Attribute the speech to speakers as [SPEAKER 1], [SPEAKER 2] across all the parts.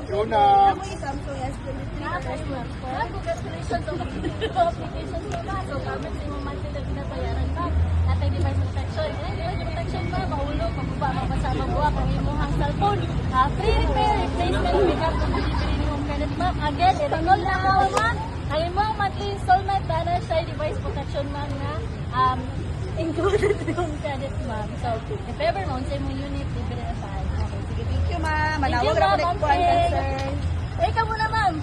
[SPEAKER 1] Yuna.
[SPEAKER 2] Samsung S23 ma'am. Congratulations on the application mo na. So, government sa imong monthly na binabayaran ma'am. Natay device protection. Device protection ma'am, mahulog, mabuba, mapasama buwa, kung imong hang cellphone. Free repair, replacement, pick-up, kung delivery ni home credit ma'am. Again, i-recall na ako ma'am. Ang imong monthly installment, dana siya device protection ma'am na included yung credit ma'am. So, if ever mo, sa imong unit, libre na saan. Okay, sige, thank you ma'am. Manawag na ko na concern. Ikaw muna ma'am.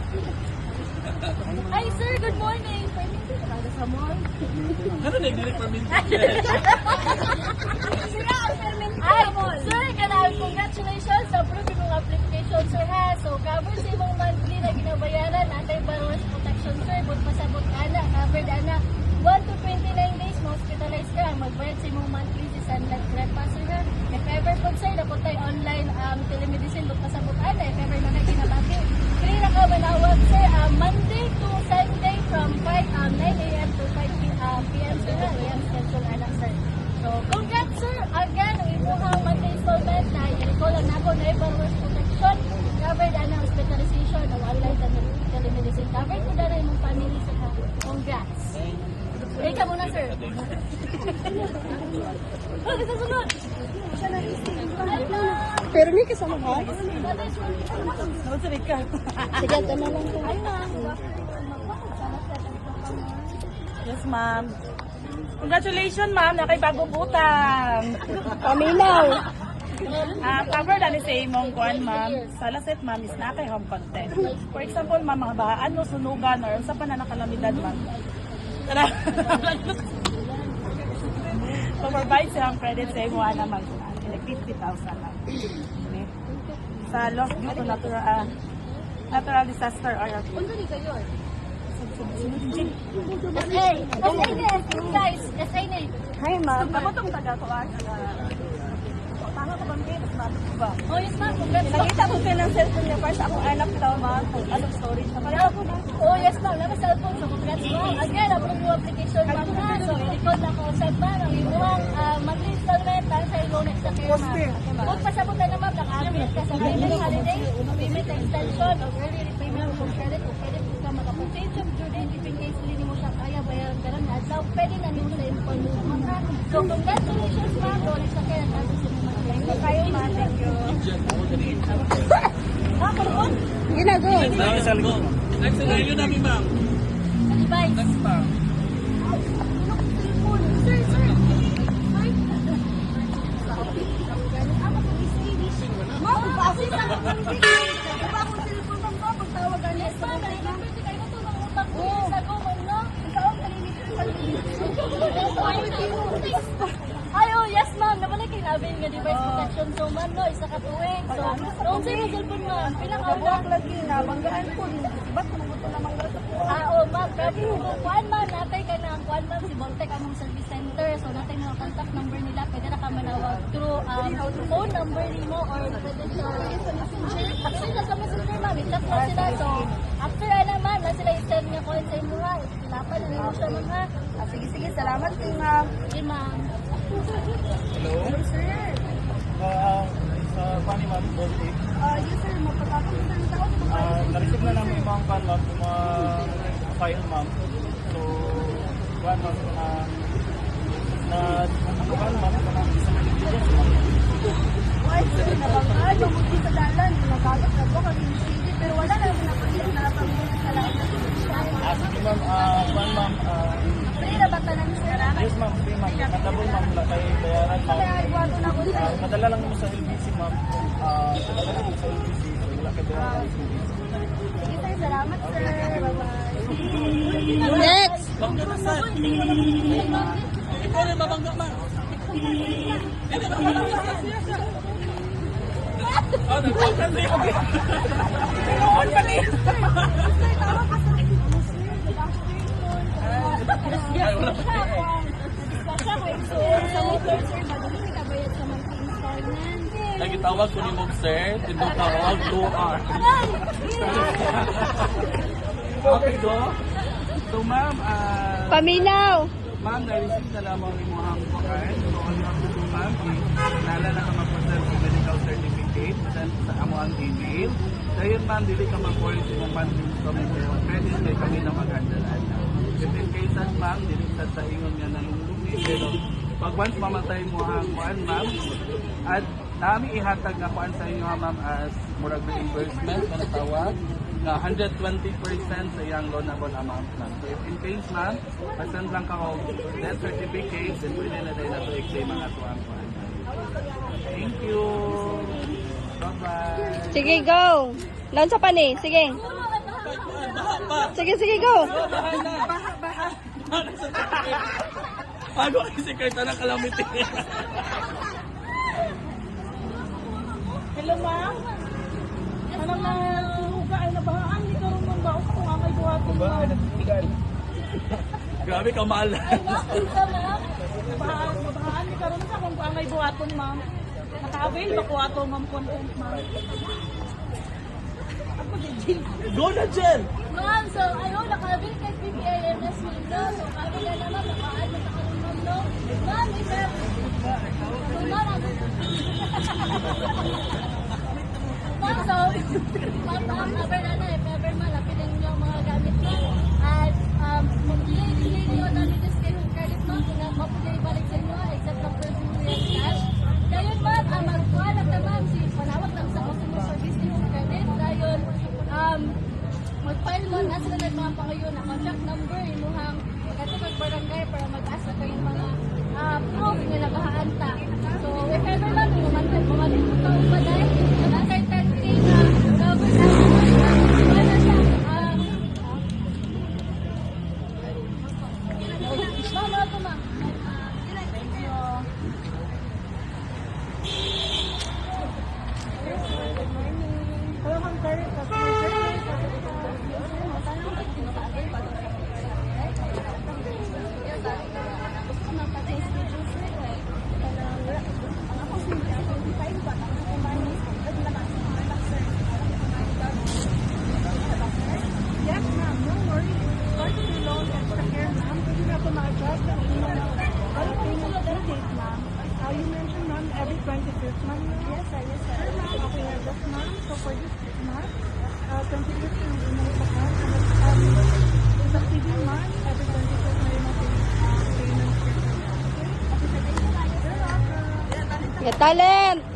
[SPEAKER 2] Hi sir, good morning. Permit ka ba sa mall?
[SPEAKER 3] Ano na yung permit?
[SPEAKER 2] Sira ang permit sa mall. Sir, kanal, congratulations sa approved yung application sir ha. So, cover sa imong monthly na ginabayaran. Natay borrower's protection sir. But pasabot ana, covered ana. 1 to 29 days, ma-hospitalize ka. Magbayad sa imong monthly si Sunlight Red Pass sir ha. If ever po sir, napot tayo online telemedicine. But pasabot ana, if ever na kinabati. Free na ka manawag sir. Monday to Sunday from 9 a.m. to 5 p.m. sir ha. Yan schedule ana sir. So, congrats sir. Again, ang imuhang monthly installment na i-recall lang nako na borrower's protection. Covered ana hospitalization o online telemedicine. Covered po na imong family sir ha. Congrats. Ikaw muna sir. Oh, isa sunod.
[SPEAKER 1] Pero may kasama ka?
[SPEAKER 2] Sige, ito na lang. Ay, ma'am.
[SPEAKER 4] Yes, ma'am. Congratulations, ma'am. Na kay bagong utang.
[SPEAKER 1] Paminaw.
[SPEAKER 4] Covered ani sa imong kuan, ma'am. Sa laset, ma'am, is na kay home content. For example, ma'am, mga bahaan mo, sunugan, or sa pananakalamidad, ma'am. Tara. So, provide silang credit sa imo, ana, ma'am. 50,000 lang. Okay. Sa loss due to natural disaster or
[SPEAKER 2] Unsa ni kayo?
[SPEAKER 4] Hey!
[SPEAKER 2] Guys, SA ni.
[SPEAKER 1] Hi, ma'am.
[SPEAKER 4] Ako itong taga-kuan. Tama ko bang kayo? Mas ba?
[SPEAKER 2] Oh, yes ma'am. Congrats.
[SPEAKER 4] Nakita ko kayo ng cellphone niya para sa akong anak daw, ma'am. Anong storage na kaya ako na?
[SPEAKER 2] Oh, yes ma'am. Naka cellphone. So, congrats ma'am. Again, approve yung application ma'am ha. So, i-record na ko sa ma'am. Ang imuhang monthly installment para sa loan extra care ma'am. Kung pasabot na ma'am, naka-update ka sa payment holiday, payment extension, o early repayment of credit, o pwede po ka makapuntage yung due date if in case hindi mo siya kaya bayaran ka lang na adlaw. Pwede na nimo sa information ma'am ha. So, congratulations ma'am. Loan extra care ang tapos sa mga
[SPEAKER 4] Kayo, ma'am. Thank you.
[SPEAKER 2] Kalupon?
[SPEAKER 1] Ginago.
[SPEAKER 3] Next na yun namin, ma'am.
[SPEAKER 2] Advice.
[SPEAKER 3] Next pa.
[SPEAKER 2] Sir, sir. Ma'am, pa-assist ako ng video. Diba akong cellphone ma'am ko? Pagtawag ang yes, ma'am. Pwede kayo ito ng utang ko. Sa ko, ma'am, no? Ikaw ang kalimitin sa Ay, oh, yes, ma'am. Naman kayo namin nga device protection. So, ma'am, no, isa katuwing. So, noong sa'yo cellphone, ma'am. Pilang
[SPEAKER 4] Kabuak lagi na. Banggaan po. Ba't naman ito namang gato po?
[SPEAKER 2] oh, ma'am. Grabe mo. Kuan, ma'am. Natay ka na ang kuan, ma'am. Si Bontec among service center. So, natay mga contact number nila. Pwede na ka manawag through phone number nimo or credential sa messenger. Actually, nasa messenger, ma'am. I-chat na sila. So, after ma'am, na sila i-send nga coin sa imo ha. Lapan na nimo siya, ma'am ha.
[SPEAKER 4] Sige, sige. Salamat kayo, ma'am.
[SPEAKER 2] Okay, ma'am.
[SPEAKER 3] Hello?
[SPEAKER 2] Sir.
[SPEAKER 3] Sa Funny Ma'am birthday.
[SPEAKER 2] Yes, sir. Magpapakot sa ng taon.
[SPEAKER 3] Na-receive na namin ibang fan ma'am, yung mga file ma'am. So, one ma'am, fan ma'am, isang ingredients ma'am.
[SPEAKER 2] Ay, sir. Nabanggaan. Mabuti sa dalan. Nagagat na po kami yung CD. Pero wala na yung napalit na pag-ibig sa lahat.
[SPEAKER 3] Sige ma'am, fan ma'am,
[SPEAKER 2] Free na ba tanan, sir?
[SPEAKER 3] yes ma'am, free ma'am. Nadabol ma'am, kay bayaran ma'am.
[SPEAKER 2] Kaya iwato na ko, sir.
[SPEAKER 3] Nadala lang mo sa LBC ma'am. Nadala lang mo sa LBC. So, wala kay bayaran.
[SPEAKER 2] Sige, sir. Salamat, sir. Bye-bye.
[SPEAKER 1] Next.
[SPEAKER 3] Bangga na sir. Ikaw rin mabangga ma'am. Oh, nagpapalala siya.
[SPEAKER 4] Pinuon pa niya.
[SPEAKER 3] Ay, wala pa. Nagitawag ko ni Mog Sir, tindong tawag 2R. Okay do? So ma'am,
[SPEAKER 1] Paminaw.
[SPEAKER 3] ma'am, na-receive na lamang yung mga card. So, on behalf of ma'am, nala na ka mag-process sa medical certificate sa amo ang email. Dayon ma'am, dili ka mag-worry sa monthly installment kayo. Pwede kay kami na mag-handlean. If in cases ma'am, dili sa ingon nga nalulungi. Pero pag once mamatay mo ang kuan ma'am, at nami ihatag na kuan sa inyo ma'am as murag reimbursement na tawag na 120% sa iyang loanable amount ma'am. So if in case ma'am, pasend lang ka o death certificate, then pwede na tayo na to i-claim ang ato ang kuan. Thank you! Bye-bye!
[SPEAKER 1] Sige, go. Laon sa pani. Sige. Sige, sige, go.
[SPEAKER 3] Ano kasi kayo tanang kalamiti?
[SPEAKER 4] Hello, ma'am. Ano na sunuga ay nabahaan ni karon man ba kung ang may buhaton mo?
[SPEAKER 3] Grabe ka maala.
[SPEAKER 4] Nabahaan ni karon sa kung ang may buhaton, ma'am. Naka-avail ba ko ato, ma'am, content, ma'am? Ako din.
[SPEAKER 3] Go na, Jen!
[SPEAKER 2] Ma'am, so ayaw nakabil kay PPIMS window. So kami na naman nakaan na sa karon ma'am no. Ma'am, ma'am, so ma'am, cover na if ever man lapilin niyo ang mga gamit niyo. At mag-delay niyo na dito sa credit ma'am kung mapugay balik sa inyo except ng personal cash. Dayon ma'am, magkuhalag na ma'am si panawag lang sa customer service niyo credit. Dayon mag-file mo na sila ng mga pangayon na contact number imuhang magkatupag barangay para mag-asa kayo mga proof nga nabahaan ta. So if ever man mga taong pa dahil nakay 10K na cover na wala siya ma'am ako ma'am. Thank you.
[SPEAKER 4] Hello, ma'am, sorry. Yes, ma'am. No worries. Start to be loan extra care, ma'am. Pwede na ito ma-adjust ang inyong payment due date, ma'am. You mentioned, ma'am, every 25th, ma'am. Yes, sir. Yes, sir. Sure, ma'am. Okay, adjust, ma'am. So for this month, 25th yung inyong account. And sa TV month, every 25th na yung ating payment. Okay? Okay, sir. Thank you, ma'am. You're welcome.
[SPEAKER 1] Get talent.